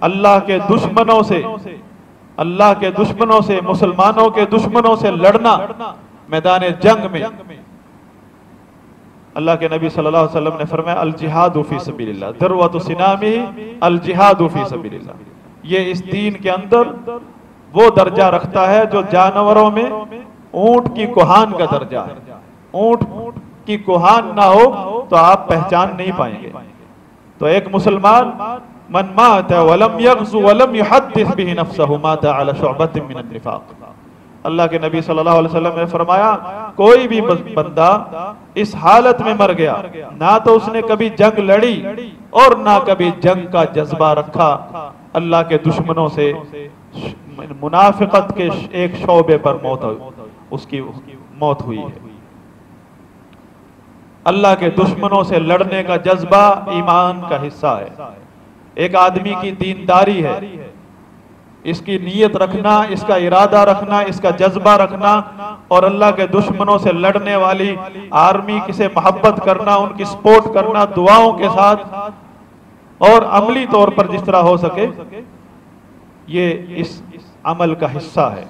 اللہ کے دشمنوں سے، اللہ کے دشمنوں سے، مسلمانوں کے دشمنوں سے لڑنا میدان جنگ میں، اللہ کے نبی صلی اللہ علیہ وسلم نے فرمایا الجہاد فی سبیل اللہ ذروۃ سنامہ الجہاد فی سبیل اللہ، یہ اس دین کے اندر وہ درجہ رکھتا ہے جو جانوروں میں اونٹ کی کوہان کا درجہ ہے۔ اونٹ کی کوہان نہ ہو تو آپ پہچان نہیں پائیں گے۔ تو ایک مسلمان من مات ولم یغزو ولم یحدث به نفسه مات على شعبۃ من النفاق، اللہ کے نبی صلی اللہ علیہ وسلم نے فرمایا کوئی بھی بندہ اس حالت میں مر گیا، نہ تو اس نے کبھی جنگ لڑی اور نہ کبھی جنگ کا جذبہ رکھا، اللہ کے دشمنوں سے منافقت کے ایک شعبے پر اس کی موت ہوئی ہے۔ اللہ کے دشمنوں سے لڑنے کا جذبہ ایمان کا حصہ ہے۔ ایک آدمی کی دینداری ہے، اس کی نیت رکھنا، اس کا ارادہ رکھنا، اس کا جذبہ رکھنا، اور اللہ کے دشمنوں سے لڑنے والی آرمی سے محبت کرنا، ان کی سپورٹ کرنا دعاؤں کے ساتھ اور عملی طور پر جس طرح ہو سکے، یہ اس عمل کا حصہ ہے۔